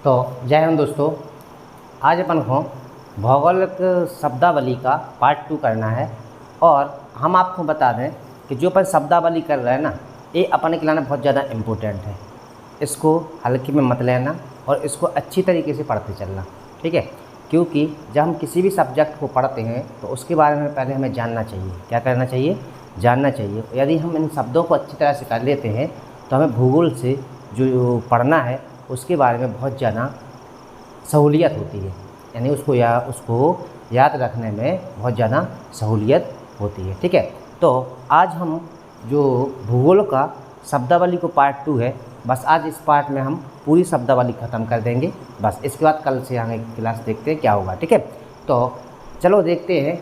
तो जय हिंद दोस्तों, आज अपन को भौगोलिक शब्दावली का पार्ट 2 करना है। और हम आपको बता दें कि जो अपन शब्दावली कर रहे हैं ना, ये अपन के लिए बहुत ज़्यादा इम्पोर्टेंट है। इसको हल्के में मत लेना और इसको अच्छी तरीके से पढ़ते चलना, ठीक है। क्योंकि जब हम किसी भी सब्जेक्ट को पढ़ते हैं तो उसके बारे में पहले हमें जानना चाहिए। क्या करना चाहिए? जानना चाहिए। यदि हम इन शब्दों को अच्छी तरह से कर लेते हैं तो हमें भूगोल से जो पढ़ना है उसके बारे में बहुत ज़्यादा सहूलियत होती है, यानी उसको याद रखने में बहुत ज़्यादा सहूलियत होती है, ठीक है। तो आज हम जो भूगोल का शब्दावली को पार्ट 2 है, बस आज इस पार्ट में हम पूरी शब्दावली ख़त्म कर देंगे। बस इसके बाद कल से आगे क्लास देखते हैं क्या होगा, ठीक है। तो चलो देखते हैं,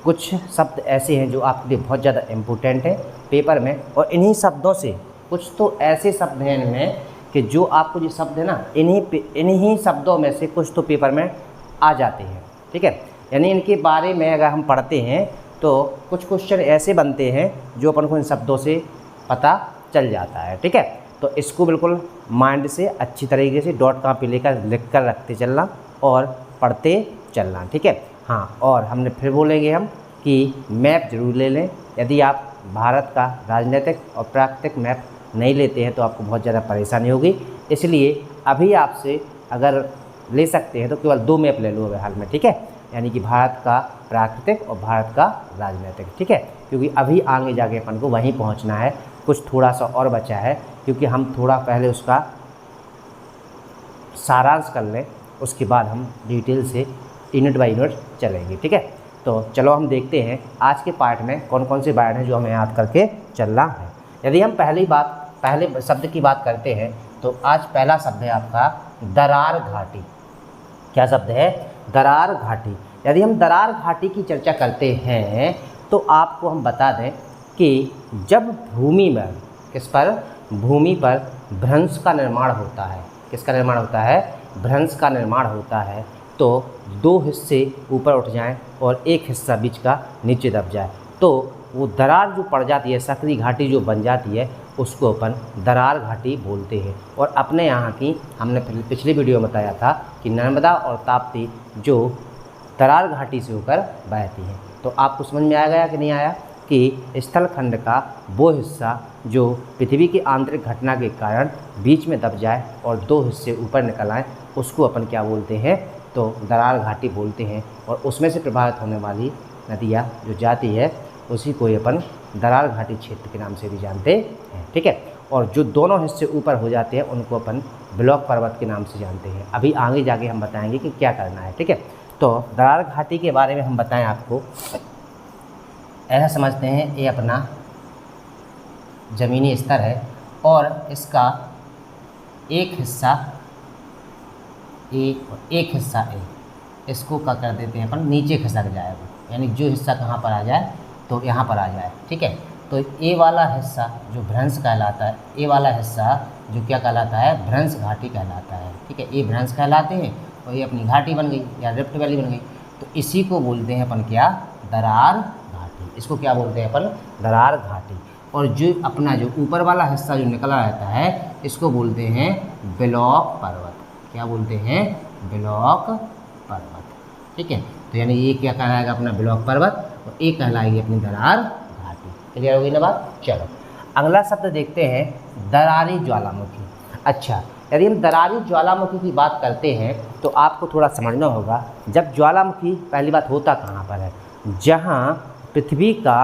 कुछ शब्द ऐसे हैं जो आपके लिए बहुत ज़्यादा इम्पोर्टेंट है पेपर में, और इन्हीं शब्दों से कुछ तो ऐसे शब्द हैं इनमें कि जो आपको जो शब्द है ना, इन्हीं शब्दों में से कुछ तो पेपर में आ जाते हैं, ठीक है। यानी इनके बारे में अगर हम पढ़ते हैं तो कुछ क्वेश्चन ऐसे बनते हैं जो अपन को इन शब्दों से पता चल जाता है, ठीक है। तो इसको बिल्कुल माइंड से अच्छी तरीके से डॉट कॉपी लेकर लिख कर रखते चलना और पढ़ते चलना, ठीक है। हाँ, और हमने फिर बोलेंगे हम कि मैप जरूर ले लें। यदि आप भारत का राजनीतिक और प्राकृतिक मैप नहीं लेते हैं तो आपको बहुत ज़्यादा परेशानी होगी। इसलिए अभी आपसे अगर ले सकते हैं तो केवल 2 मैप ले लो अभी हाल में, ठीक है। यानी कि भारत का प्राकृतिक और भारत का राजनीतिक, ठीक है। क्योंकि अभी आगे जाके अपन को वहीं पहुंचना है, कुछ थोड़ा सा और बचा है, क्योंकि हम थोड़ा पहले उसका सारांश कर लें, उसके बाद हम डिटेल से यूनिट बाय यूनिट चलेंगे, ठीक है। तो चलो हम देखते हैं आज के पार्ट में कौन कौन से वर्ड हैं जो हमें याद करके चलना है। यदि हम पहले शब्द की बात करते हैं तो आज पहला शब्द है आपका दरार घाटी। क्या शब्द है? दरार घाटी। यदि हम दरार घाटी की चर्चा करते हैं तो आपको हम बता दें कि जब भूमि पर भ्रंश का निर्माण होता है, किसका निर्माण होता है? भ्रंश का निर्माण होता है, तो 2 हिस्से ऊपर उठ जाएं और एक हिस्सा बीच का नीचे दब जाए तो वो दरार जो पड़ जाती है, सकरी घाटी जो बन जाती है, उसको अपन दरार घाटी बोलते हैं। और अपने यहाँ की हमने पिछली वीडियो में बताया था कि नर्मदा और ताप्ती जो दरार घाटी से होकर बहती हैं। तो आपको समझ में आ गया कि नहीं आया कि स्थलखंड का वो हिस्सा जो पृथ्वी की आंतरिक घटना के कारण बीच में दब जाए और 2 हिस्से ऊपर निकल आए, उसको अपन क्या बोलते हैं? तो दरार घाटी बोलते हैं। और उसमें से प्रभावित होने वाली नदियाँ जो जाती है उसी को अपन दरार घाटी क्षेत्र के नाम से भी जानते हैं, ठीक है। और जो दोनों हिस्से ऊपर हो जाते हैं उनको अपन ब्लॉक पर्वत के नाम से जानते हैं। अभी आगे जाके हम बताएंगे कि क्या करना है, ठीक है। तो दरार घाटी के बारे में हम बताएं आपको, ऐसा समझते हैं ये अपना ज़मीनी स्तर है और इसका एक हिस्सा ए और एक हिस्सा ए, इसको क्या कर देते हैं अपन? नीचे खिसक जाएगा, यानी जो हिस्सा कहाँ पर आ जाए तो यहाँ पर आ जाए, ठीक है। तो ए वाला हिस्सा जो भ्रंश कहलाता है, ए वाला हिस्सा जो क्या कहलाता है? भ्रंश घाटी कहलाता है, ठीक है। ये भ्रंश कहलाते हैं और ये अपनी घाटी बन गई या रिफ्ट वैली बन गई, तो इसी को बोलते हैं अपन क्या? दरार घाटी। इसको क्या बोलते हैं अपन? दरार घाटी। और जो अपना जो ऊपर वाला हिस्सा जो निकला रहता है इसको बोलते हैं ब्लॉक पर्वत। क्या बोलते हैं? ब्लॉक पर्वत, ठीक है। तो यानी ये क्या कहलाएगा? अपना ब्लॉक पर्वत, और ये कहलाएगी अपनी दरार घाटी। क्लियर हो गई ना बात? चलो अगला शब्द देखते हैं, दरारी ज्वालामुखी। अच्छा, यदि हम दरारी ज्वालामुखी की बात करते हैं तो आपको थोड़ा समझना होगा, जब ज्वालामुखी पहली बात होता कहाँ पर है? जहाँ पृथ्वी का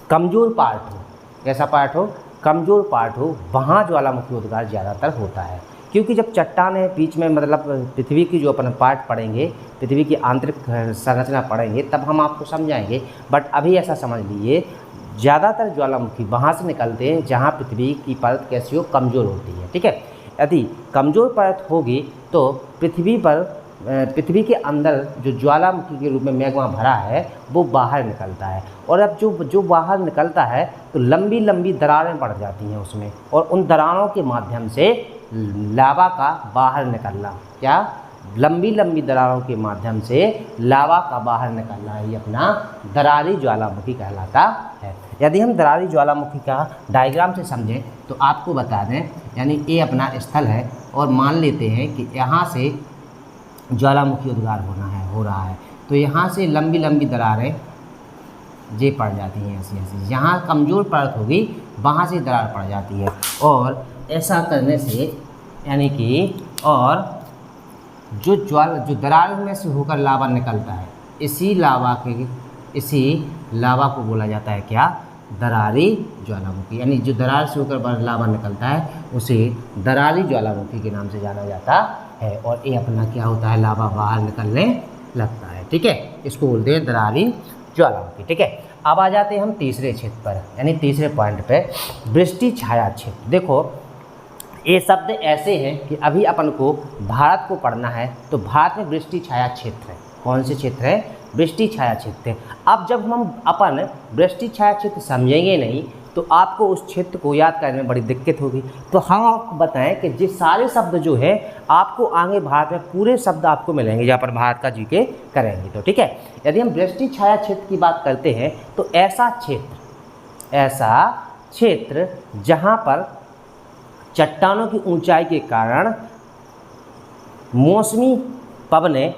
कमज़ोर पार्ट हो। कैसा पार्ट हो? कमज़ोर पार्ट हो, वहाँ ज्वालामुखी उद्गार ज़्यादातर होता है। क्योंकि जब चट्टानें बीच में, मतलब पृथ्वी की जो अपन पार्ट पढ़ेंगे, पृथ्वी की आंतरिक संरचना पढ़ेंगे, तब हम आपको समझाएंगे। बट अभी ऐसा समझ लीजिए, ज़्यादातर ज्वालामुखी वहाँ से निकलते हैं जहाँ पृथ्वी की परत कैसी हो? कमज़ोर होती है, ठीक है। यदि कमज़ोर परत होगी तो पृथ्वी के अंदर जो ज्वालामुखी के रूप में मैग्मा भरा है वो बाहर निकलता है। और अब जो बाहर निकलता है तो लंबी लंबी दरारें पड़ जाती हैं उसमें, और उन दरारों के माध्यम से लावा का बाहर निकलना, क्या? लंबी लंबी दरारों के माध्यम से लावा का बाहर निकलना ही अपना दरारी ज्वालामुखी कहलाता है। यदि हम दरारी ज्वालामुखी का डायग्राम से समझें तो आपको बता दें, यानी ये अपना स्थल है और मान लेते हैं कि यहाँ से ज्वालामुखी उद्गार हो रहा है, तो यहाँ से लंबी लंबी दरारें जे पड़ जाती हैं ऐसी ऐसी, जहाँ कमज़ोर परत होगी वहाँ से दरार पड़ जाती है। और ऐसा करने से यानी कि और जो दरार में से होकर लावा निकलता है, इसी लावा को बोला जाता है क्या, दरारी ज्वालामुखी। यानी जो दरार से होकर लावा निकलता है उसे दरारी ज्वालामुखी के नाम से जाना जाता है। और ये अपना क्या होता है, लावा बाहर निकलने लगता है। ठीक है, इसको बोलते हैं दरारी ज्वालामुखी। ठीक है, अब आ जाते हैं हम तीसरे क्षेत्र पर, यानी तीसरे पॉइंट पे, वृष्टि छाया क्षेत्र। देखो ये शब्द ऐसे हैं कि अभी अपन को भारत को पढ़ना है, तो भारत में वृष्टि छाया क्षेत्र है। कौन से क्षेत्र है, वृष्टि छाया क्षेत्र है। अब जब हम अपन वृष्टि छाया क्षेत्र समझेंगे नहीं तो आपको उस क्षेत्र को याद करने में बड़ी दिक्कत होगी। तो हम आपको बताएं कि जिस सारे शब्द जो है आपको आगे भारत में पूरे शब्द आपको मिलेंगे जहाँ पर भारत का जीके करेंगे। तो ठीक है, यदि हम वृष्टि छाया क्षेत्र की बात करते हैं तो ऐसा क्षेत्र जहाँ पर चट्टानों की ऊंचाई के कारण मौसमी पवनें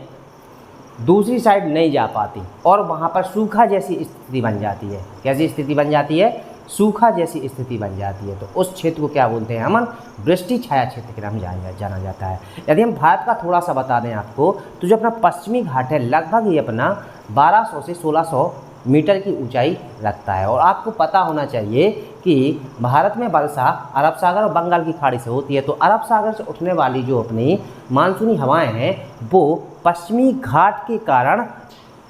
दूसरी साइड नहीं जा पाती और वहाँ पर सूखा जैसी स्थिति बन जाती है। कैसी स्थिति बन जाती है, सूखा जैसी स्थिति बन जाती है। तो उस क्षेत्र को क्या बोलते हैं, हम वृष्टि छाया क्षेत्र के नाम जाना जाता है। यदि हम भारत का थोड़ा सा बता दें आपको, तो जो अपना पश्चिमी घाट है लगभग ये अपना 1200 से 1600 मीटर की ऊंचाई रखता है। और आपको पता होना चाहिए कि भारत में वर्षा अरब सागर और बंगाल की खाड़ी से होती है। तो अरब सागर से उठने वाली जो अपनी मानसूनी हवाएं हैं वो पश्चिमी घाट के कारण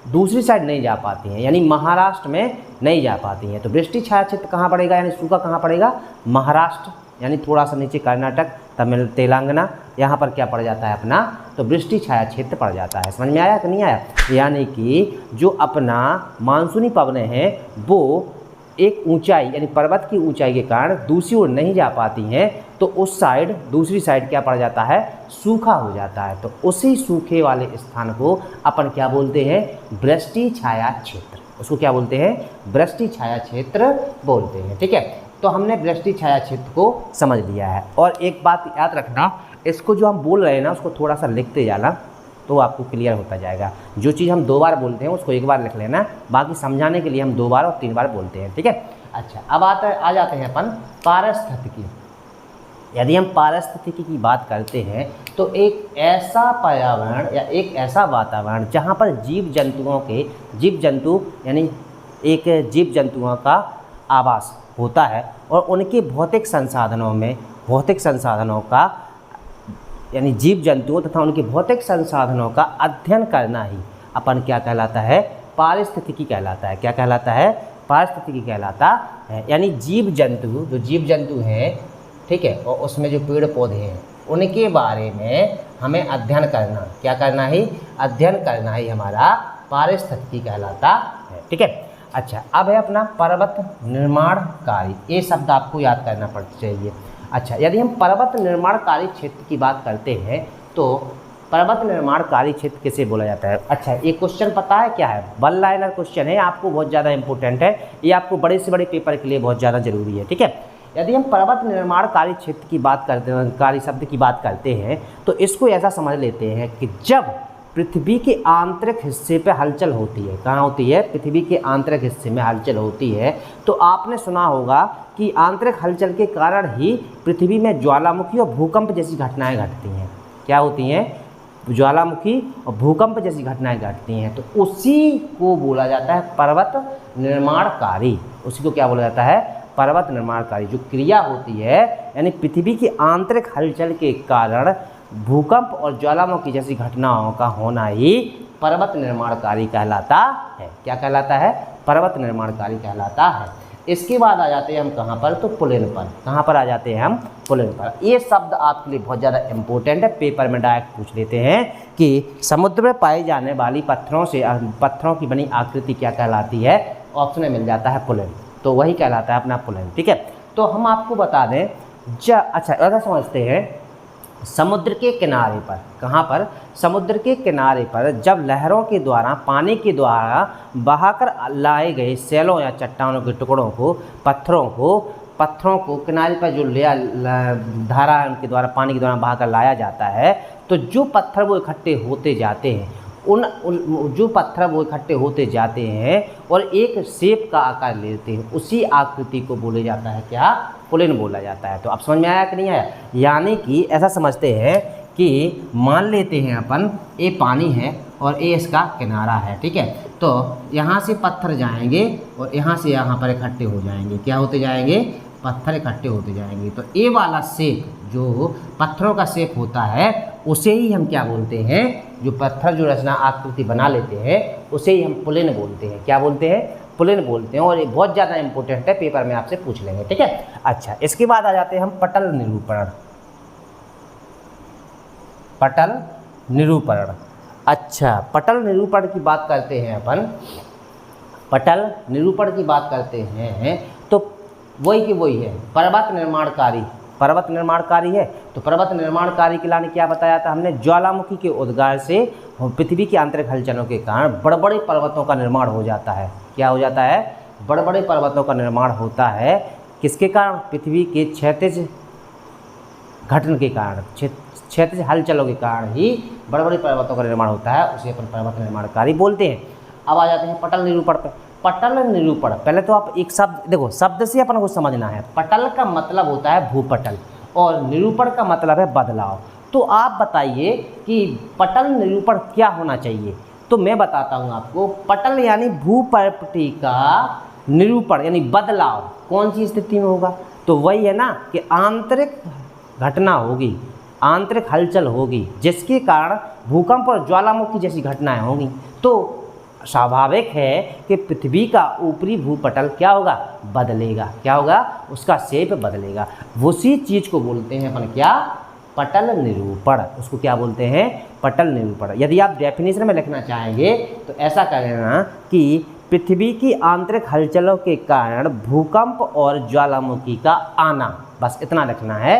दूसरी साइड नहीं जा पाती हैं, यानी महाराष्ट्र में नहीं जा पाती हैं। तो वृष्टि छाया क्षेत्र कहाँ पड़ेगा, यानी सूखा कहाँ पड़ेगा, महाराष्ट्र, यानी थोड़ा सा नीचे कर्नाटक, तमिल, तेलंगाना, यहाँ पर क्या पड़ जाता है अपना, तो वृष्टि छाया क्षेत्र पड़ जाता है। समझ में आया कि नहीं आया। यानी कि जो अपना मानसूनी पवनें हैं वो एक ऊंचाई यानी पर्वत की ऊंचाई के कारण दूसरी ओर नहीं जा पाती हैं, तो उस साइड दूसरी साइड क्या पड़ जाता है, सूखा हो जाता है। तो उसी सूखे वाले स्थान को अपन क्या बोलते हैं, वृष्टि छाया क्षेत्र। उसको क्या बोलते हैं, वृष्टि छाया क्षेत्र बोलते हैं। ठीक है, तो हमने वृष्टि छाया क्षेत्र को समझ लिया है। और एक बात याद रखना, इसको जो हम बोल रहे हैं ना उसको थोड़ा सा लिखते जाना तो आपको क्लियर होता जाएगा। जो चीज़ हम 2 बार बोलते हैं उसको 1 बार लिख लेना, बाकी समझाने के लिए हम 2 बार और 3 बार बोलते हैं। ठीक है, अच्छा अब आ जाते हैं अपन पारिस्थितिकी। यदि हम पारिस्थितिकी की बात करते हैं तो एक ऐसा पर्यावरण या एक ऐसा वातावरण जहाँ पर जीव जंतुओं का आवास होता है और उनके भौतिक संसाधनों का यानी जीव जंतुओं तथा उनके भौतिक संसाधनों का अध्ययन करना ही अपन क्या कहलाता है, पारिस्थितिकी कहलाता है। क्या कहलाता है, पारिस्थितिकी कहलाता है। यानी जीव जंतु हैं, ठीक है, और उसमें जो पेड़ पौधे हैं उनके बारे में हमें अध्ययन करना, क्या करना ही, अध्ययन करना ही हमारा पारिस्थितिकी कहलाता है। ठीक है, अच्छा अब है अपना पर्वत निर्माणकारी। ये शब्द आपको याद करना चाहिए। अच्छा, यदि हम पर्वत निर्माणकारी क्षेत्र की बात करते हैं तो पर्वत निर्माणकारी क्षेत्र किसे बोला जाता है। अच्छा, ये क्वेश्चन पता है क्या है, 1 लाइनर क्वेश्चन है, आपको बहुत ज़्यादा इंपॉर्टेंट है, ये आपको बड़े से बड़े पेपर के लिए बहुत ज़्यादा जरूरी है। ठीक है, यदि हम पर्वत निर्माणकारी क्षेत्र की बात करते हैं, कारी शब्द की बात करते हैं, तो इसको ऐसा समझ लेते हैं कि जब पृथ्वी के आंतरिक हिस्से पे हलचल होती है, कहाँ होती है, पृथ्वी के आंतरिक हिस्से में हलचल होती है, तो आपने सुना होगा कि आंतरिक हलचल के कारण ही पृथ्वी में ज्वालामुखी और भूकंप जैसी घटनाएं घटती हैं। क्या होती हैं, ज्वालामुखी और भूकंप जैसी घटनाएं घटती हैं। तो उसी को बोला जाता है पर्वत निर्माणकारी। उसी को क्या बोला जाता है, पर्वत निर्माणकारी। जो क्रिया होती है यानी पृथ्वी की आंतरिक हलचल के कारण भूकंप और ज्वालामुखी जैसी घटनाओं का होना ही पर्वत निर्माणकारी कहलाता है। क्या कहलाता है, पर्वत निर्माणकारी कहलाता है। इसके बाद आ जाते हैं हम कहाँ पर, तो पुलिन पर। कहाँ पर आ जाते हैं हम, पुलिन पर। ये शब्द आपके लिए बहुत ज़्यादा इंपॉर्टेंट है, पेपर में डायरेक्ट पूछ लेते हैं कि समुद्र में पाई जाने वाली पत्थरों की बनी आकृति क्या कहलाती है, ऑप्शन में मिल जाता है पुलिन, तो वही कहलाता है अपना पुलिन। ठीक है, तो हम आपको बता दें अच्छा ऐसा समझते हैं समुद्र के किनारे पर, कहाँ पर, समुद्र के किनारे पर जब लहरों के द्वारा, पानी के द्वारा बहाकर लाए गए सैलों या चट्टानों के टुकड़ों को, पत्थरों को किनारे पर जो धारा उनके द्वारा, पानी के द्वारा बहाकर लाया जाता है, तो जो पत्थर वो इकट्ठे होते जाते हैं, जो पत्थर वो इकट्ठे होते जाते हैं और एक शेप का आकार लेते हैं, उसी आकृति को बोले जाता है क्या, पुलिन बोला जाता है। तो अब समझ में आया कि नहीं आया? यानी कि ऐसा समझते हैं कि मान लेते हैं अपन ये पानी है और ये इसका किनारा है, ठीक है। तो यहाँ से पत्थर जाएंगे और यहाँ से यहाँ पर इकट्ठे हो जाएंगे, क्या होते जाएंगे, पत्थर इकट्ठे होते जाएंगे। तो ये वाला शेप जो पत्थरों का शेप होता है उसे ही हम क्या बोलते हैं, जो पत्थर जो रचना आकृति बना लेते हैं उसे ही हम पुलिन बोलते हैं। क्या बोलते हैं? पुलिन बोलते हैं। और ये बहुत ज़्यादा इंपॉर्टेंट है, पेपर में आपसे पूछ लेंगे, ठीक है। अच्छा, इसके बाद आ जाते हैं हम पटल निरूपण। पटल निरूपण, अच्छा, पटल निरूपण की बात करते हैं अपन, पटल निरूपण की बात करते हैं तो वही की वही है, पर्वत निर्माणकारी, पर्वत निर्माणकारी है। तो पर्वत निर्माणकारी के लाने क्या बताया था हमने, ज्वालामुखी के उद्गार से पृथ्वी की आंतरिक हलचलों के कारण बड़े बड़े पर्वतों का निर्माण हो जाता है। क्या हो जाता है? बड़े बड़े पर्वतों का निर्माण होता है। किसके कारण? पृथ्वी के क्षैतिज घटन के कारण, क्षैतिज हलचलों के कारण ही बड़े बड़े पर्वतों का निर्माण होता है, उसे अपन पर्वत निर्माणकारी बोलते हैं। अब आ जाते हैं पटल निरूपण पर। पटल निरूपण, पहले तो आप एक शब्द देखो, शब्द से अपन को समझना है। पटल का मतलब होता है भूपटल और निरूपण का मतलब है बदलाव। तो आप बताइए कि पटल निरूपण क्या होना चाहिए? तो मैं बताता हूँ आपको। पटल यानी भूपटल का निरूपण यानी बदलाव कौन सी स्थिति में होगा? तो वही है ना कि आंतरिक घटना होगी, आंतरिक हलचल होगी, जिसके कारण भूकंप और ज्वालामुखी जैसी घटनाएं होंगी। तो स्वाभाविक है कि पृथ्वी का ऊपरी भूपटल क्या होगा? बदलेगा। क्या होगा? उसका शेप बदलेगा। उसी चीज़ को बोलते हैं अपन क्या? पटल निरूपण। उसको क्या बोलते हैं? पटल निरूपण। यदि आप डेफिनेशन में लिखना चाहेंगे तो ऐसा कहना कि पृथ्वी की आंतरिक हलचलों के कारण भूकंप और ज्वालामुखी का आना, बस इतना लिखना है।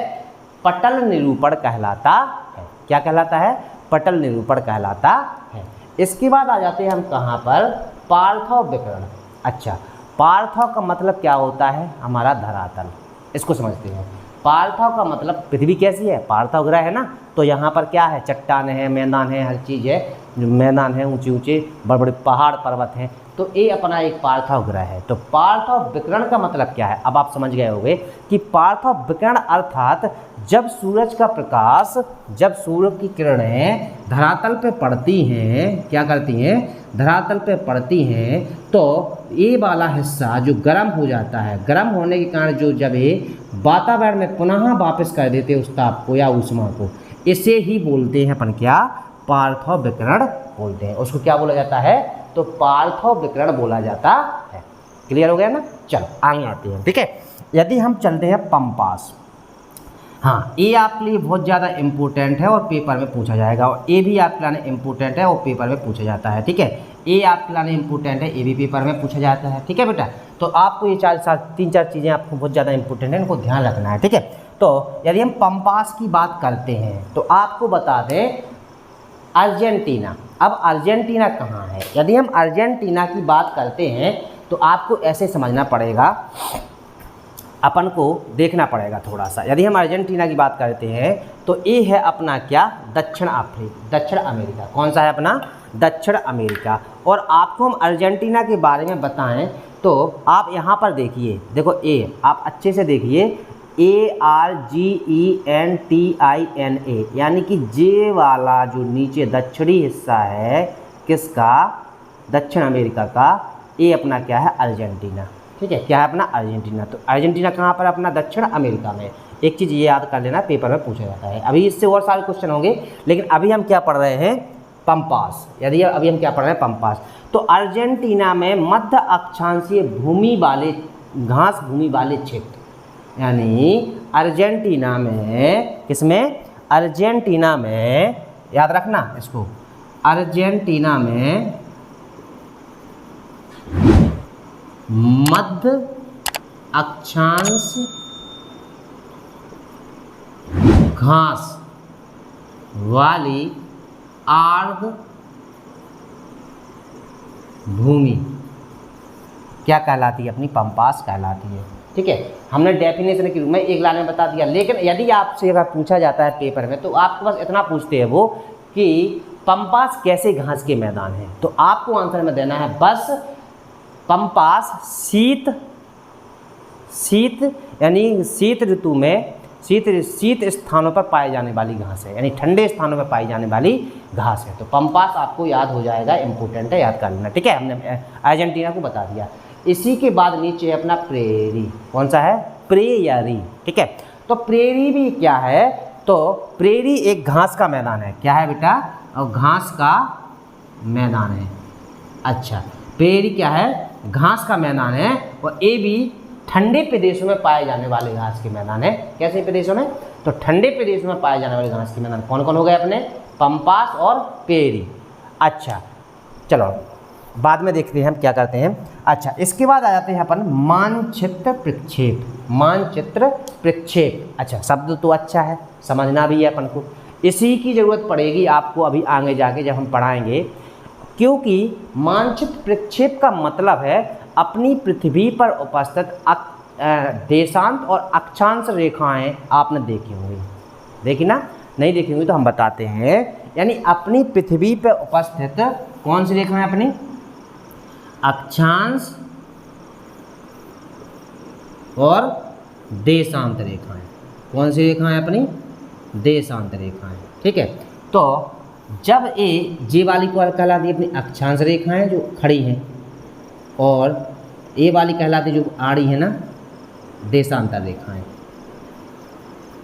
पटल निरूपण कहलाता है। क्या कहलाता है? पटल निरूपण कहलाता है। इसके बाद आ जाते हैं हम कहाँ पर? पार्थव विकिरण। अच्छा, पार्थव का मतलब क्या होता है? हमारा धरातल। इसको समझते हैं। पार्थव का मतलब पृथ्वी कैसी है? पार्थव ग्रह है ना। तो यहाँ पर क्या है? चट्टान है, मैदान है, हर चीज़ है, मैदान है, ऊंचे ऊंचे बड़े बड़े पहाड़ पर्वत हैं। तो ये अपना एक पार्थव ग्रह है। तो पार्थव विकिरण का मतलब क्या है? अब आप समझ गए होंगे कि पार्थव विकिरण अर्थात जब सूरज का प्रकाश, जब सूरज की किरणें धरातल पे पड़ती हैं, क्या करती हैं? धरातल पे पड़ती हैं, तो ये वाला हिस्सा जो गर्म हो जाता है, गर्म होने के कारण जो जब ये वातावरण में पुनः वापस कर देते उस ताप को या ऊष्मा को, इसे ही बोलते हैं अपन क्या? पार्थव विकिरण बोलते हैं। उसको क्या बोला जाता है? तो पार्थव विकिरण बोला जाता है। क्लियर हो गया ना? चलो आगे आते हैं, ठीक है। यदि हम चलते हैं पंपास, हाँ, ये आपके लिए बहुत ज़्यादा इम्पोर्टेंट है और पेपर में पूछा जाएगा। और ये भी आपके लिए इम्पोर्टेंट है और पेपर में पूछा जाता है, ठीक है। ये आपके लिए इम्पोर्टेंट है, ये भी पेपर में पूछा जाता है, ठीक है बेटा। तो आपको ये तीन चार चीज़ें आपको बहुत ज़्यादा इंपॉर्टेंट है, इनको ध्यान रखना है, ठीक है। तो यदि हम पंपास की बात करते हैं तो आपको बता दें अर्जेंटीना। अब अर्जेंटीना कहाँ है? यदि हम अर्जेंटीना की बात करते हैं तो आपको ऐसे समझना पड़ेगा, अपन को देखना पड़ेगा थोड़ा सा। यदि हम अर्जेंटीना की बात करते हैं तो ये है अपना क्या? दक्षिण अमेरिका। कौन सा है अपना? दक्षिण अमेरिका। और आपको हम अर्जेंटीना के बारे में बताएं तो आप यहाँ पर देखिए, देखो ए, आप अच्छे से देखिए, ARGENTINA, यानी कि जे वाला जो नीचे दक्षिणी हिस्सा है किसका? दक्षिण अमेरिका का। ये अपना क्या है? अर्जेंटीना, ठीक है। क्या है अपना? अर्जेंटीना। तो अर्जेंटीना कहाँ पर? अपना दक्षिण अमेरिका में। एक चीज़ ये याद कर लेना, पेपर में पूछा जाता है। अभी इससे और सारे क्वेश्चन होंगे, लेकिन अभी हम क्या पढ़ रहे हैं? पंपास। यदि अभी हम क्या पढ़ रहे हैं? पंपास। तो अर्जेंटीना में मध्य अक्षांशीय भूमि वाले, घास भूमि वाले क्षेत्र, यानी अर्जेंटीना में, किसमें? अर्जेंटीना में, याद रखना इसको, अर्जेंटीना में मध्य अक्षांश घास वाली आर्द्र भूमि क्या कहलाती है? अपनी पंपास कहलाती है। ठीक है, हमने डेफिनेशन के रूप में एक लाइन में बता दिया, लेकिन यदि आपसे अगर पूछा जाता है पेपर में तो आपको बस इतना पूछते हैं वो कि पंपास कैसे घास के मैदान है, तो आपको आंसर में देना है बस पंपास शीत यानी शीत ऋतु में शीत स्थानों पर पाए जाने वाली घास है, यानी ठंडे स्थानों पर पाई जाने वाली घास है। तो पंपास आपको याद हो जाएगा, इंपॉर्टेंट है, याद कर लेना। ठीक है, हमने अर्जेंटीना को बता दिया। इसी के बाद नीचे अपना प्रेरी, कौन सा है? प्रेयरी। ठीक है, तो प्रेरी भी क्या है? तो प्रेरी एक घास का मैदान है। क्या है बेटा? और घास का मैदान है। अच्छा, प्रेरी क्या है? घास का मैदान है। और ये भी ठंडे प्रदेशों में पाए जाने वाले घास के मैदान है। कैसे प्रदेशों में? तो ठंडे प्रदेशों में पाए जाने वाले घास के मैदान कौन कौन हो गए अपने? पंपास और प्रेरी। अच्छा, चलो बाद में देखते हैं हम क्या करते हैं। अच्छा, इसके बाद आ जाते हैं अपन मानचित्र प्रक्षेप। मानचित्र प्रक्षेप, अच्छा शब्द तो अच्छा है, समझना भी है अपन को। इसी की ज़रूरत पड़ेगी आपको अभी आगे जाके जब हम पढ़ाएंगे, क्योंकि मानचित्र प्रक्षेप का मतलब है अपनी पृथ्वी पर उपस्थित देशांत और अक्षांश रेखाएं आपने देखी होंगी। देखी ना? नहीं देखी होंगी तो हम बताते हैं। यानी अपनी पृथ्वी पर उपस्थित कौन सी रेखाएं? अपनी अक्षांश और देशांत रेखाएं। कौन सी रेखाएं? अपनी देशांत रेखाएं। ठीक है, तो जब ये वाली को कहलाती है अपनी अक्षांश रेखाएं जो खड़ी हैं, और ये वाली कहलाती जो आड़ी है ना, देशांतर रेखाएं।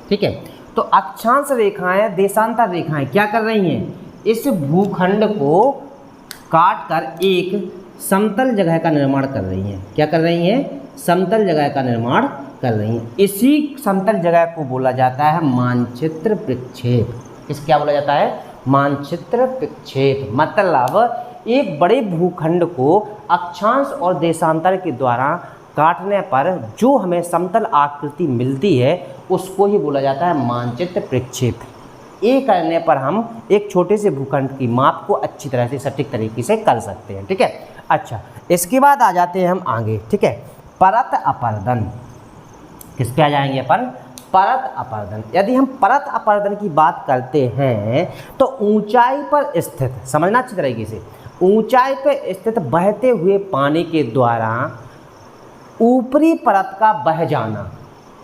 ठीक है, तो अक्षांश रेखाएं देशांतर रेखाएं क्या कर रही हैं? इस भूखंड को काट कर एक समतल जगह का निर्माण कर रही हैं। क्या कर रही हैं? समतल जगह का निर्माण कर रही हैं। इसी समतल जगह को बोला जाता है मानचित्र प्रक्षेप। किस क्या बोला जाता है? मानचित्र प्रक्षेप। मतलब एक बड़े भूखंड को अक्षांश और देशांतर के द्वारा काटने पर जो हमें समतल आकृति मिलती है उसको ही बोला जाता है मानचित्र प्रक्षेप। ये करने पर हम एक छोटे से भूखंड की माप को अच्छी तरह से सटीक तरीके से कर सकते हैं। ठीक है, अच्छा इसके बाद आ जाते हैं हम आगे। ठीक है, परत अपरदन। किस पे आ जाएंगे अपन? परत अपरदन। यदि हम परत अपरदन की बात करते हैं तो ऊंचाई पर स्थित, समझना अच्छी तरीके से, ऊंचाई पर स्थित बहते हुए पानी के द्वारा ऊपरी परत का बह जाना।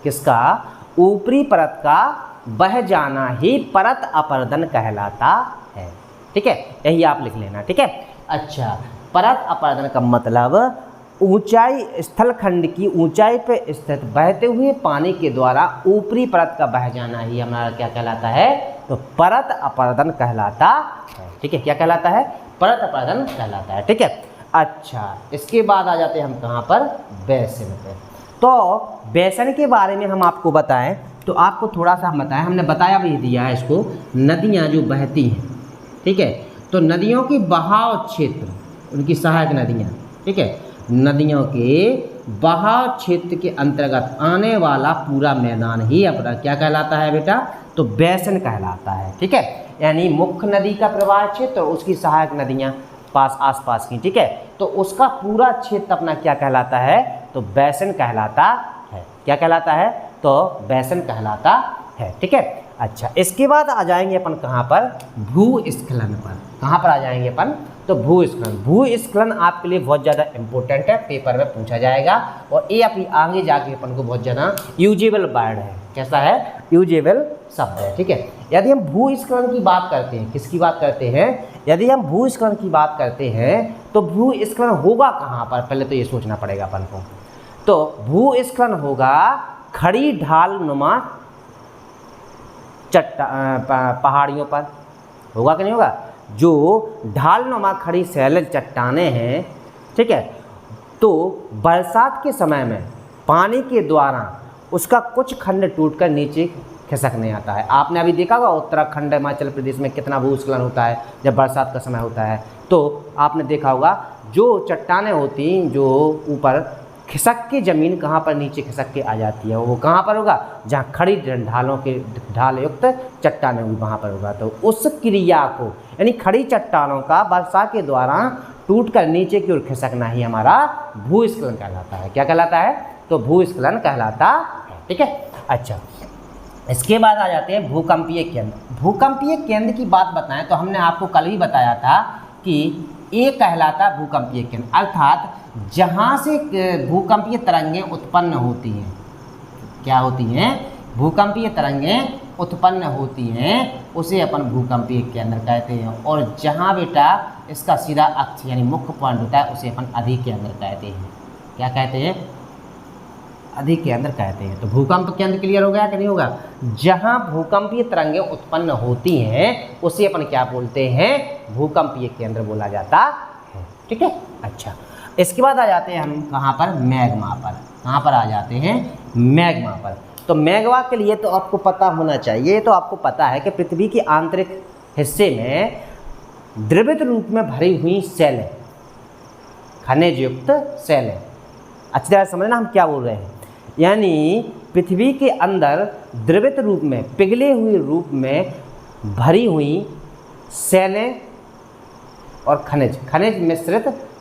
किसका? ऊपरी परत का बह जाना ही परत अपरदन कहलाता है। ठीक है, यही आप लिख लेना। ठीक है, अच्छा परत अपरदन का मतलब ऊंचाई, स्थलखंड की ऊंचाई पर स्थित बहते हुए पानी के द्वारा ऊपरी परत का बह जाना ही हमारा क्या कहलाता है? तो परत अपरदन कहलाता है। ठीक है, क्या कहलाता है? परत अपरदन कहलाता है। ठीक है, अच्छा इसके बाद आ जाते हैं हम कहाँ पर? बेसिन पे। तो बेसिन के बारे में हम आपको बताएं तो आपको थोड़ा सा हम बताएं, हमने बताया भी दिया है इसको, नदियाँ जो बहती हैं। ठीक है, तो नदियों की बहाव क्षेत्र, उनकी सहायक नदियाँ, ठीक है, नदियों के बहाव क्षेत्र के अंतर्गत आने वाला पूरा मैदान ही अपना क्या कहलाता है बेटा? तो बेसिन कहलाता है। ठीक है, यानी मुख्य नदी का प्रवाह क्षेत्र और उसकी सहायक नदियाँ पास आसपास की। ठीक है, तो उसका पूरा क्षेत्र अपना क्या कहलाता है? तो बेसिन कहलाता है। क्या कहलाता है? तो बेसिन कहलाता है। ठीक है, अच्छा इसके बाद आ जाएंगे अपन कहाँ पर? भूस्खलन पर। कहाँ पर आ जाएंगे अपन? तो भूस्खलन। भूस्खलन आपके लिए बहुत ज़्यादा इंपॉर्टेंट है, पेपर में पूछा जाएगा और ये अपनी आगे जाके अपन को बहुत ज़्यादा यूजेबल वर्ड है। कैसा है? यूजेबल शब्द है। ठीक है, यदि हम भूस्खलन की बात करते हैं, किसकी बात करते हैं? यदि हम भूस्खलन की बात करते हैं तो भूस्खलन होगा कहाँ पर? पहले तो ये सोचना पड़ेगा अपन को। तो भूस्खलन होगा खड़ी ढाल नुमा पहाड़ियों पर। होगा कि नहीं होगा? जो ढालनुमा खड़ी सैलज चट्टानें हैं, ठीक है, तो बरसात के समय में पानी के द्वारा उसका कुछ खंड टूटकर नीचे खिसकने आता है। आपने अभी देखा होगा उत्तराखंड, हिमाचल प्रदेश में कितना भूस्खलन होता है जब बरसात का समय होता है। तो आपने देखा होगा जो चट्टानें होती जो ऊपर खिसक के ज़मीन कहाँ पर नीचे खिसक के आ जाती है, वो कहाँ पर होगा, जहाँ खड़ी ढालों के ढाल युक्त चट्टानें होगी वहाँ पर होगा। तो उस क्रिया को यानी खड़ी चट्टानों का वर्षा के दौरान टूट कर नीचे की ओर खिसकना ही हमारा भूस्खलन कहलाता है। क्या कहलाता है, तो भूस्खलन कहलाता है। ठीक है, अच्छा इसके बाद आ जाते हैं भूकंपीय केंद्र। भूकंपीय केंद्र की बात बताएं तो हमने आपको कल ही बताया था कि ये कहलाता भूकंपीय केंद्र, अर्थात जहाँ से भूकंपीय तरंगें उत्पन्न होती हैं। क्या होती हैं, भूकंपीय तरंगें उत्पन्न होती हैं उसे अपन भूकंपीय केंद्र कहते हैं। और जहाँ बेटा इसका सीधा अक्ष यानी मुख्य पॉइंट होता है उसे अपन अधिक केंद्र कहते हैं। क्या कहते हैं, अधिक केंद्र कहते हैं। तो भूकंप केंद्र क्लियर हो गया कि नहीं होगा, जहाँ भूकंपीय तरंगें उत्पन्न होती हैं उसे अपन क्या बोलते हैं, भूकंपीय केंद्र बोला जाता है। ठीक है, अच्छा इसके बाद आ जाते हैं हम कहाँ पर, मैग्मा पर। कहाँ पर आ जाते हैं, मैग्मा पर। तो मैग्मा के लिए तो आपको पता होना चाहिए, तो आपको पता है कि पृथ्वी के आंतरिक हिस्से में द्रवित रूप में भरी हुई सेलें, खनिज युक्त सेलें। अच्छी तरह समझना हम क्या बोल रहे हैं, यानी पृथ्वी के अंदर द्रवित रूप में, पिघले हुए रूप में भरी हुई सेलें और खनिज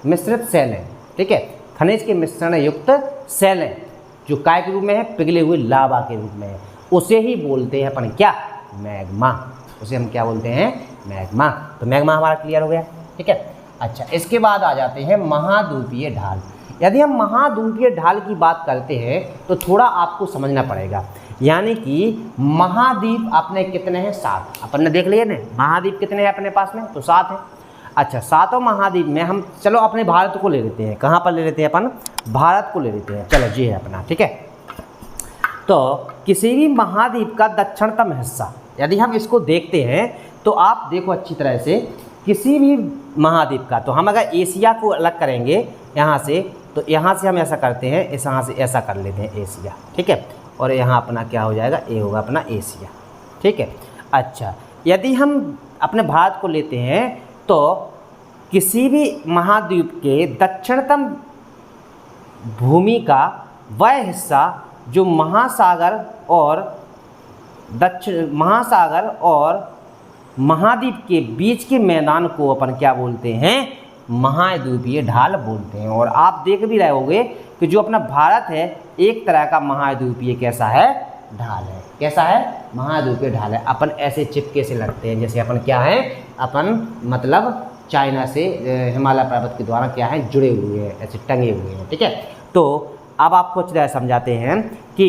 मिश्रित सेलें। ठीक है, खनिज के मिश्रण युक्त सेलें जो काय के रूप में है, पिघले हुए लावा के रूप में है, उसे ही बोलते हैं अपन क्या, मैग्मा। उसे हम क्या बोलते हैं, मैग्मा। तो मैग्मा हमारा क्लियर हो गया। ठीक है, अच्छा इसके बाद आ जाते हैं महाद्वीपीय ढाल। यदि हम महाद्वीपीय ढाल की बात करते हैं तो थोड़ा आपको समझना पड़ेगा, यानी कि महाद्वीप अपने कितने हैं, 7। अपन ने देख लिया ना महाद्वीप कितने हैं अपने पास में, तो 7 हैं। अच्छा, 7 महाद्वीप में हम चलो अपने भारत को ले लेते हैं। कहाँ पर ले लेते हैं अपन, भारत को ले लेते हैं। चलो जी है अपना। ठीक है, तो किसी भी महाद्वीप का दक्षिणतम हिस्सा यदि हम इसको देखते हैं तो आप देखो अच्छी तरह से, किसी भी महाद्वीप का, तो हम अगर एशिया को अलग करेंगे यहाँ से, तो यहाँ से हम ऐसा करते हैं, इस यहाँ से ऐसा कर लेते हैं एशिया। ठीक है, और यहाँ अपना क्या हो जाएगा, ए होगा अपना एशिया। ठीक है, अच्छा यदि हम अपने भारत को लेते हैं तो किसी भी महाद्वीप के दक्षिणतम भूमि का वह हिस्सा जो महासागर और महाद्वीप के बीच के मैदान को अपन क्या बोलते हैं, महाद्वीपीय ढाल बोलते हैं। और आप देख भी रहे होंगे कि जो अपना भारत है एक तरह का महाद्वीपीय कैसा है, ढाल है। कैसा है, महाद्वीपीय ढाल है। अपन ऐसे चिपके से लगते हैं, जैसे अपन क्या है, अपन मतलब चाइना से हिमालय पर्वत के द्वारा क्या है, जुड़े हुए हैं, ऐसे टंगे हुए हैं। ठीक है, तो अब आपको अच्छी तरह समझाते हैं कि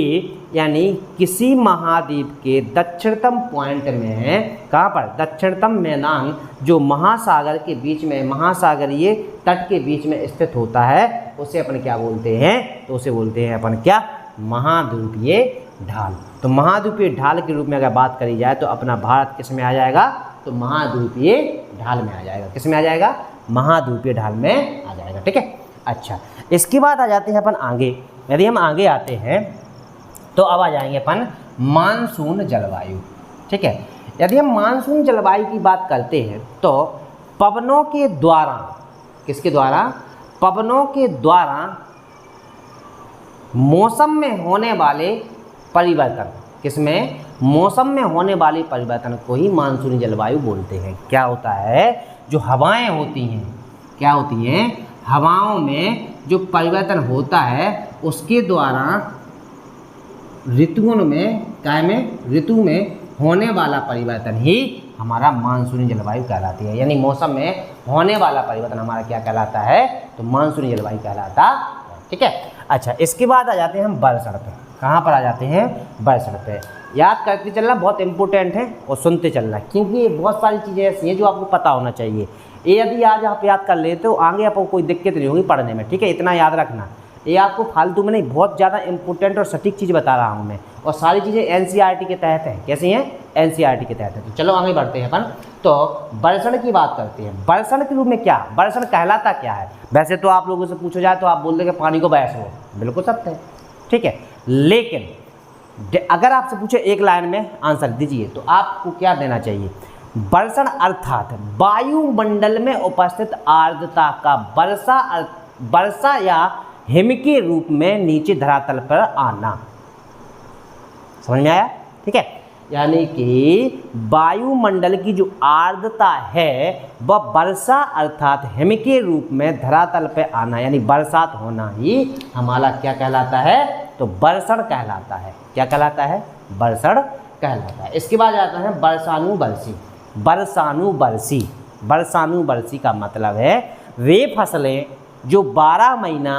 यानी किसी महाद्वीप के दक्षिणतम पॉइंट में है, कहाँ पर, दक्षिणतम मैदान जो महासागर के बीच में, महासागरीय तट के बीच में स्थित होता है, उसे अपन क्या बोलते हैं, तो उसे बोलते हैं अपन क्या, महाद्वीपीय ढाल। तो महाद्वीपीय ढाल के रूप में अगर बात करी जाए तो अपना भारत किस में आ जाएगा, तो महाद्वीपीय ढाल में आ जाएगा। किस में आ जाएगा, महाद्वीपीय ढाल में आ जाएगा। ठीक है, अच्छा इसके बाद आ जाते हैं अपन आगे। यदि हम आगे आते हैं तो अब आ जाएंगे अपन मानसून जलवायु। ठीक है, यदि हम मानसून जलवायु की बात करते हैं तो पवनों के द्वारा, किसके द्वारा, पवनों के द्वारा मौसम में होने वाले परिवर्तन, किसमें, मौसम में होने वाले परिवर्तन को ही मानसूनी जलवायु बोलते हैं। क्या होता है, जो हवाएं होती हैं, क्या होती हैं, हवाओं में जो परिवर्तन होता है उसके द्वारा ऋतुओं में, क्या में, ऋतु में होने वाला परिवर्तन ही हमारा मानसूनी जलवायु कहलाती है। यानी मौसम में होने वाला परिवर्तन हमारा क्या कहलाता है, तो मानसूनी जलवायु कहलाता है। ठीक है, अच्छा इसके बाद आ जाते हैं हम वर्षण पे। कहाँ पर आ जाते हैं, वर्षण पे। याद करते चलना, बहुत इंपॉर्टेंट है, और सुनते चलना, क्योंकि बहुत सारी चीज़ें ऐसी हैं जो आपको पता होना चाहिए। ये यदि आज आप याद कर लेते हो आगे आपको कोई दिक्कत नहीं होगी पढ़ने में। ठीक है, इतना याद रखना, ये आपको फालतू में नहीं, बहुत ज़्यादा इंपॉर्टेंट और सटीक चीज़ बता रहा हूँ मैं, और सारी चीज़ें एनसीईआरटी के तहत हैं। कैसी हैं, एनसीईआरटी के तहत है। तो चलो आगे बढ़ते हैं अपन, तो वर्षण की बात करते हैं। वर्षण के रूप में क्या, वर्षण कहलाता क्या है। वैसे तो आप लोगों से पूछा जाए तो आप बोल देंगे पानी को बरस हो, बिल्कुल सत्य है। ठीक है, लेकिन अगर आपसे पूछे एक लाइन में आंसर दीजिए तो आपको क्या देना चाहिए, वर्षण अर्थात वायुमंडल में उपस्थित आर्द्रता का वर्षा या हिम के रूप में नीचे धरातल पर आना। समझ में आया? ठीक है, यानी कि वायुमंडल की जो आर्द्रता है वह वर्षा अर्थात हिम के रूप में धरातल पर आना यानी बरसात होना ही हमारा क्या कहलाता है? तो वर्षण कहलाता है। क्या कहलाता है? वर्षण कहलाता है। इसके बाद आता है वर्षानुवर्षी। वर्षानुवर्षी, वर्षानुवर्षी का मतलब है वे फसलें जो 12 महीना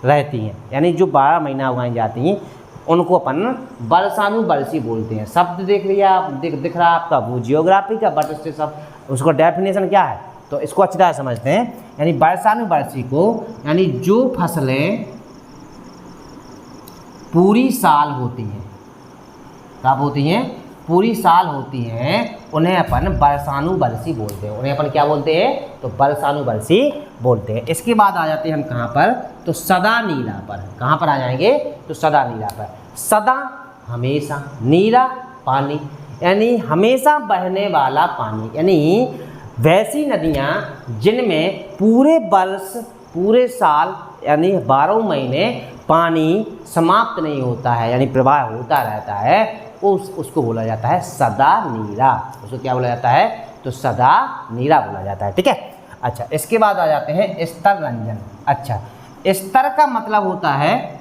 रहती हैं, यानी जो 12 महीना उगाई जाती हैं उनको अपन वर्षानुवर्षी बोलते हैं। शब्द देख लिया आप, दिख रहा है आपका, वो जियोग्राफी का, बट इससे सब उसको डेफिनेशन क्या है तो इसको अच्छी तरह समझते हैं। यानी वर्षानुवर्षी को यानी जो फसलें पूरी साल होती हैं, कब होती हैं? पूरी साल होती हैं, उन्हें अपन वर्षानुवर्षी बोलते हैं। उन्हें अपन क्या बोलते हैं? तो वर्षानुवर्षी बोलते हैं। इसके बाद आ जाते हैं हम कहाँ पर? तो सदा नीला पर। कहाँ पर आ जाएंगे? तो सदा नीला पर। सदा हमेशा, नीला पानी यानी हमेशा बहने वाला पानी, यानी वैसी नदियाँ जिनमें पूरे वर्ष पूरे साल यानी 12 महीने पानी समाप्त नहीं होता है यानी प्रवाह होता रहता है, उसको बोला जाता है सदा नीरा। उसको क्या बोला जाता है? तो सदा नीरा बोला जाता है। ठीक है, अच्छा इसके बाद आ जाते हैं स्तर रंजन। अच्छा, स्तर का मतलब होता है,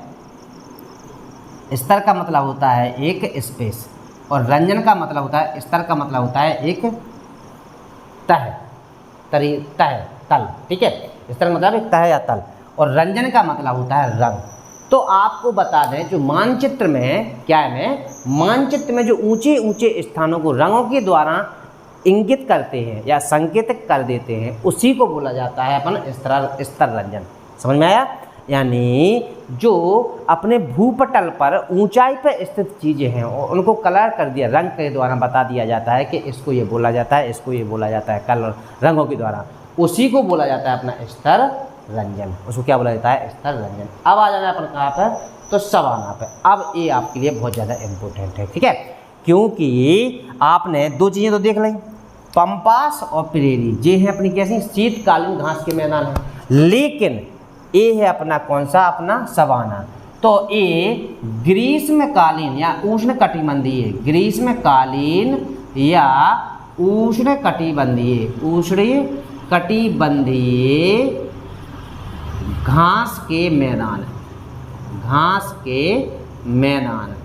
स्तर का मतलब होता है एक स्पेस, और रंजन का मतलब होता है, स्तर का मतलब होता है एक तह, तल। ठीक है, स्तर का मतलब एक तह या तल, और रंजन का मतलब होता है रंग। तो आपको बता दें जो मानचित्र में क्या है, मानचित्र में जो ऊंचे ऊंचे स्थानों को रंगों के द्वारा इंगित करते हैं या संकेतित कर देते हैं उसी को बोला जाता है अपन स्तर रंजन। समझ में आया? यानी जो अपने भूपटल पर ऊंचाई पर स्थित चीज़ें हैं उनको कलर कर दिया, रंग के द्वारा बता दिया जाता है कि इसको ये बोला जाता है, इसको ये बोला जाता है, कलर रंगों के द्वारा, उसी को बोला जाता है अपना स्तर रंजन। उसको क्या बोला जाता है? स्तर रंजन। अब आ जाना अपन कहाँ पर? तो सवाना पे। अब ये आपके लिए बहुत ज़्यादा इम्पोर्टेंट है। ठीक है, क्योंकि आपने दो चीज़ें तो देख ली, पंपास और प्रेरी, ये है अपनी कैसी शीतकालीन घास के मैदान है, लेकिन ये है अपना कौन सा? अपना सवाना। तो ये ग्रीष्मकालीन या उष्णकटिबंधीय, ग्रीष्मकालीन या उष्णकटिबंधीय घास के मैदान, घास के मैदान।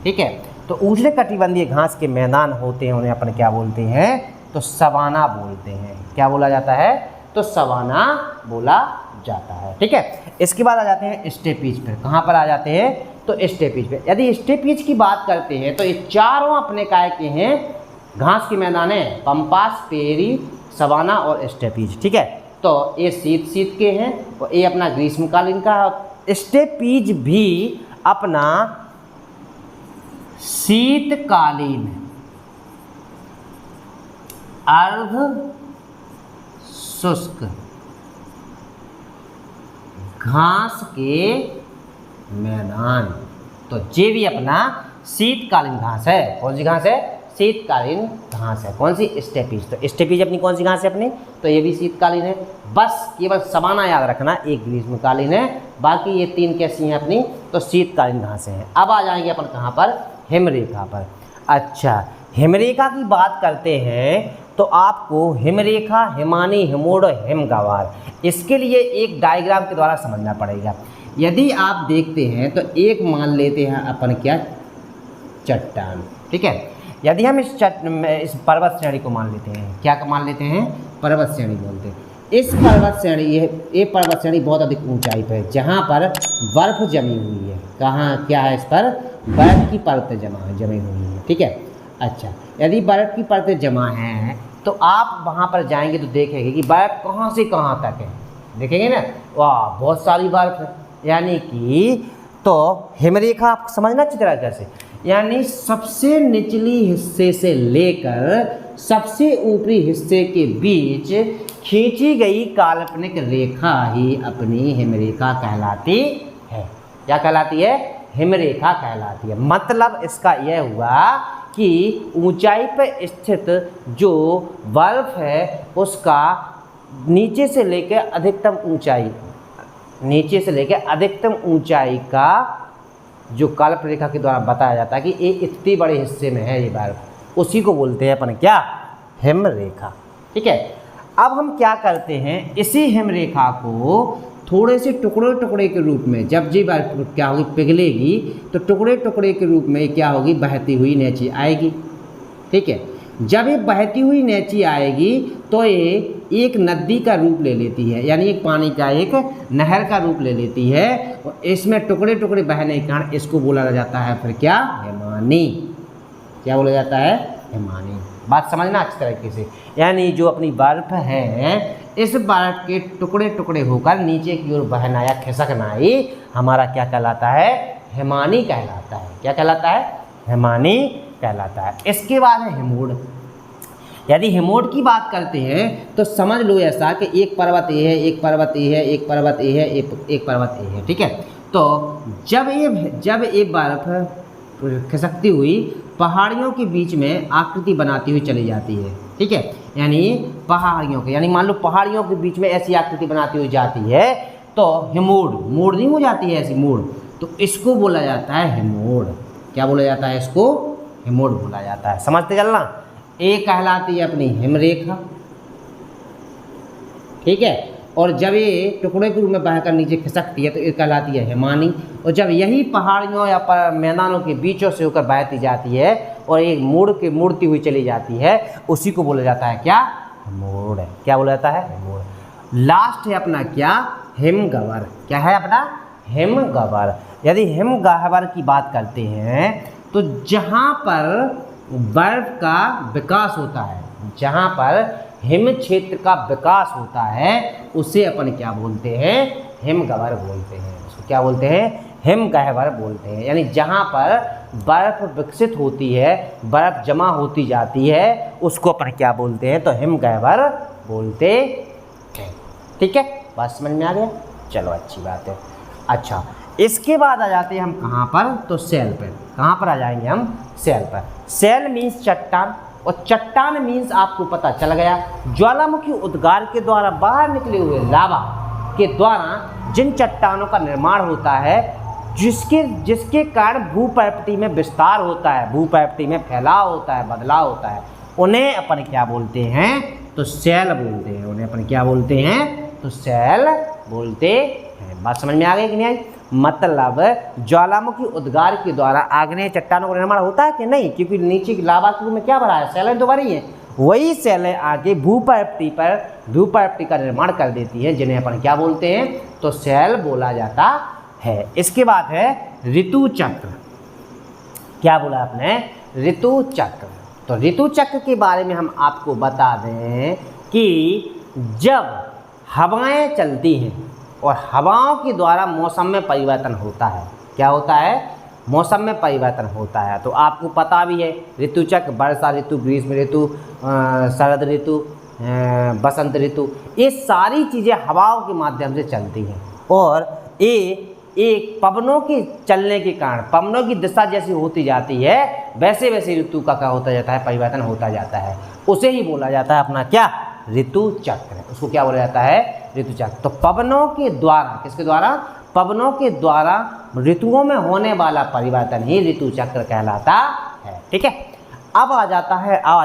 ठीक है, तो उष्णकटिबंधीय घास के मैदान होते हैं, उन्हें अपन क्या बोलते हैं? तो सवाना बोलते हैं। क्या बोला जाता है? तो सवाना बोला जाता है। ठीक है, इसके बाद आ जाते हैं स्टेपीज पर। कहाँ पर आ जाते हैं? तो स्टेपीज पे। यदि स्टेपीज की बात करते हैं तो ये चारों अपने काय के हैं, घास के मैदान है, पंपास, प्रेरी, सवाना और स्टेपीज। ठीक है, तो ये शीत के हैं और ये अपना ग्रीष्मकालीन का है। स्टेपीज भी अपना शीतकालीन अर्ध शुष्क घास के मैदान, तो ये भी अपना शीतकालीन घास है। कौन सी घास है? शीतकालीन घास है। कौन सी? स्टेपीज। तो स्टेपीज अपनी कौन सी घास है अपनी? तो ये भी शीतकालीन है। बस केवल सवाना याद रखना, एक ग्रीष्मकालीन है, बाकी ये तीन कैसी हैं अपनी? तो शीतकालीन घासें हैं। अब आ जाएंगे अपन कहाँ पर? हिमरेखा पर। अच्छा, हिमरेखा की बात करते हैं तो आपको हिमरेखा, हिमानी, हिमोड़, हिमगवार, इसके लिए एक डायग्राम के द्वारा समझना पड़ेगा। यदि आप देखते हैं तो एक मान लेते हैं अपन क्या? चट्टान। ठीक है, यदि हम इस पर्वत श्रेणी को मान लेते हैं, क्या मान लेते हैं? पर्वत श्रेणी बोलते हैं। इस पर्वत श्रेणी, ये पर्वत श्रेणी बहुत अधिक ऊंचाई पर है जहाँ पर बर्फ जमी हुई है। कहाँ क्या है? इस पर बर्फ की परतें जमी हुई है। ठीक है, अच्छा, यदि बर्फ़ की परतें जमा हैं तो आप वहाँ पर जाएंगे तो देखेंगे कि बर्फ़ कहाँ से कहाँ तक है, देखेंगे ना, वाह बहुत सारी बर्फ़ है। यानी कि तो हिमरेखा आप समझना अच्छी तरह कैसे, यानी सबसे निचली हिस्से से लेकर सबसे ऊपरी हिस्से के बीच खींची गई काल्पनिक रेखा ही अपनी हिमरेखा कहलाती है। क्या कहलाती है? हिमरेखा कहलाती है। मतलब इसका यह हुआ कि ऊंचाई पर स्थित जो बर्फ है उसका नीचे से लेकर अधिकतम ऊंचाई, नीचे से लेकर अधिकतम ऊंचाई का जो कल्प रेखा के द्वारा बताया जाता है कि ये इतने बड़े हिस्से में है ये बर्फ, उसी को बोलते हैं अपन क्या, हिम रेखा। ठीक है, अब हम क्या करते हैं, इसी हिम रेखा को थोड़े से टुकड़े टुकड़े के रूप में, जब जी बर्फ क्या होगी, पिघलेगी, तो टुकड़े टुकड़े के रूप में क्या होगी, बहती हुई नीचे आएगी। ठीक है, जब ये बहती हुई नीचे आएगी तो ये एक नदी का रूप ले लेती है, यानी एक पानी का एक नहर का रूप ले लेती है, और इसमें टुकड़े टुकड़े बहने के कारण इसको बोला जाता है फिर क्या, हिमानी। क्या बोला जाता है, हिमानी। बात समझना अच्छी तरीके से, यानी जो अपनी बर्फ है, इस बर्फ के टुकड़े टुकड़े होकर नीचे की ओर बहना या खिसकना ही हमारा क्या कहलाता है, हिमानी कहलाता है। क्या कहलाता है, हिमानी कहलाता है। इसके बाद है हिमोड। यदि हिमोड की बात करते हैं तो समझ लो ऐसा कि एक पर्वत ए है, एक पर्वत ए है, एक पर्वत ए है, एक पर्वत ए है। ठीक है, तो जब ये बर्फ खिसकती हुई पहाड़ियों के बीच में आकृति बनाती हुई चली जाती है। ठीक है, यानी पहाड़ियों के, यानी मान लो पहाड़ियों के बीच में ऐसी आकृति बनाती हुई जाती है तो हिमोड, मोड़ नहीं हो जाती है ऐसी मोड़, तो इसको बोला जाता है हिमोड। क्या बोला जाता है, इसको हिमोड बोला जाता है। समझते चलना, ये कहलाती है अपनी हिमरेखा। ठीक है, और जब ये टुकड़े के रूप में बहकर नीचे खिसकती है तो ये कहलाती है हिमानी। और जब यही पहाड़ियों या मैदानों के बीचों से होकर बहती जाती है और एक मुड़ती हुई चली जाती है, उसी को बोला जाता है क्या, हिमोड। क्या बोला जाता है, हिमोड। लास्ट है अपना क्या, हिमगह्वर। क्या है अपना, हिमगह्वर। यदि हिमगह्वर की बात करते हैं तो जहाँ पर बर्फ का विकास होता है, जहाँ पर हिम क्षेत्र का विकास होता है, उसे अपन क्या बोलते हैं, हिमगह्वर बोलते हैं। उसको क्या बोलते हैं, हिमगह्वर बोलते हैं। यानी जहाँ पर बर्फ विकसित होती है, बर्फ जमा होती जाती है, उसको अपन क्या बोलते हैं, तो हिमगह्वर बोलते हैं। ठीक है, बात समझ में आ गया, चलो अच्छी बात है। अच्छा, इसके बाद आ जाते हैं हम कहाँ पर, तो सेल पर। कहाँ पर आ जाएंगे हम, सेल पर। सेल मीन्स चट्टान, और चट्टान मीन्स आपको पता चल गया, ज्वालामुखी उद्गार के द्वारा बाहर निकले हुए लावा के द्वारा जिन चट्टानों का निर्माण होता है, जिसके कारण भूपर्वती में विस्तार होता है, भूपर्वती में फैलाव होता है, बदलाव होता है, उन्हें अपन क्या बोलते हैं, तो सेल बोलते हैं। उन्हें अपन क्या बोलते हैं, तो सेल बोलते हैं। बात समझ में आ गई कि नहीं आई? मतलब ज्वालामुखी उद्गार के द्वारा आग्नेय चट्टानों का निर्माण होता है कि नहीं, क्योंकि नीचे लावा के रूप में क्या भरा है, सेलें तो भरी हैं, वही सेलें आगे भूपर्वती का निर्माण कर देती है, जिन्हें अपन क्या बोलते हैं, तो सेल बोला जाता है। इसके बाद है ऋतु चक्र। क्या बोला आपने, ऋतु चक्र। तो ऋतु चक्र के बारे में हम आपको बता दें कि जब हवाएं चलती हैं और हवाओं के द्वारा मौसम में परिवर्तन होता है, क्या होता है, मौसम में परिवर्तन होता है। तो आपको पता भी है ऋतु चक्र, वर्षा ऋतु, ग्रीष्म ऋतु, शरद ऋतु, बसंत ऋतु, ये सारी चीज़ें हवाओं के माध्यम से चलती हैं। और ये एक पवनों के चलने के कारण, पवनों की दिशा जैसी होती जाती है, वैसे वैसे ऋतु का क्या होता जाता है, परिवर्तन होता जाता है। उसे ही बोला जाता है अपना क्या, ऋतु चक्र। उसको क्या बोला जाता है, ऋतु चक्र। तो पवनों के द्वारा, किसके द्वारा, पवनों के द्वारा ऋतुओं में होने वाला परिवर्तन ही ऋतु चक्र कहलाता है। ठीक है, अब आ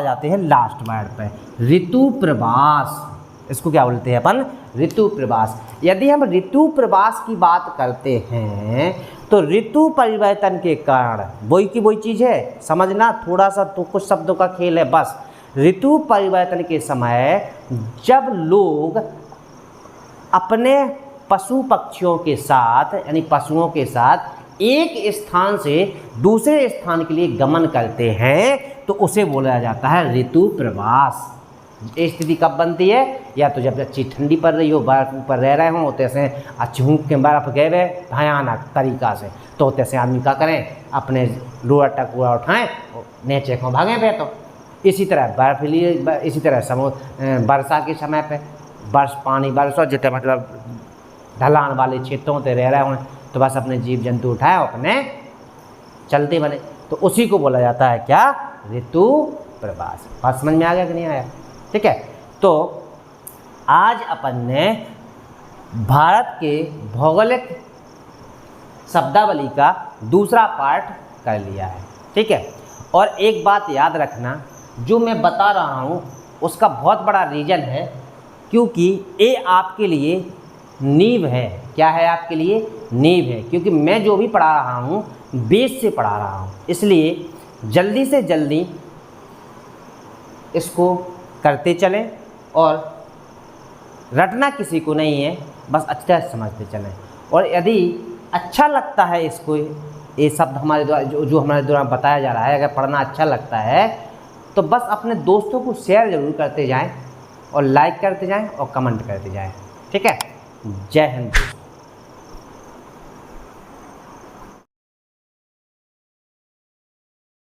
जाते हैं लास्ट वर्ड पे, ऋतु प्रवास। इसको क्या बोलते हैं अपन, ऋतु प्रवास। यदि हम ऋतु प्रवास की बात करते हैं तो ऋतु परिवर्तन के कारण वही की वही चीज़ है, समझना, थोड़ा सा तो कुछ शब्दों का खेल है बस। ऋतु परिवर्तन के समय जब लोग अपने पशु पक्षियों के साथ, यानी पशुओं के साथ एक स्थान से दूसरे स्थान के लिए गमन करते हैं, तो उसे बोला जाता है ऋतु प्रवास। ये स्थिति कब बनती है, या तो जब अच्छी ठंडी पड़ रही हो, बर्फ ऊपर रह रहे हों, तैसे अच्छूक के बर्फ गए हुए भयानक तरीका से, तो तैसे आदमी क्या करें, अपने लोअर टकुआ उठाएँ, नीचे को भागें पे। तो इसी तरह बर्फीली, इसी तरह वर्षा के समय पे पानी बरसो, जितने मतलब ढलान वाले क्षेत्रों से रह रहे हों, तो बस अपने जीव जंतु उठाए, अपने चलते बने, तो उसी को बोला जाता है क्या, ऋतु प्रवास। बात समझ में आ गया कि नहीं आया? ठीक है, तो आज अपन ने भारत के भौगोलिक शब्दावली का दूसरा पार्ट कर लिया है। ठीक है, और एक बात याद रखना, जो मैं बता रहा हूँ उसका बहुत बड़ा रीज़न है, क्योंकि ये आपके लिए नींव है। क्या है? आपके लिए नींव है, क्योंकि मैं जो भी पढ़ा रहा हूँ बेस से पढ़ा रहा हूँ, इसलिए जल्दी से जल्दी इसको करते चलें और रटना किसी को नहीं है, बस अच्छा समझते चलें। और यदि अच्छा लगता है इसको, ये शब्द हमारे द्वारा जो हमारे द्वारा बताया जा रहा है, अगर पढ़ना अच्छा लगता है तो बस अपने दोस्तों को शेयर ज़रूर करते जाएं और लाइक करते जाएं और कमेंट करते जाएं। ठीक है, जय हिंद।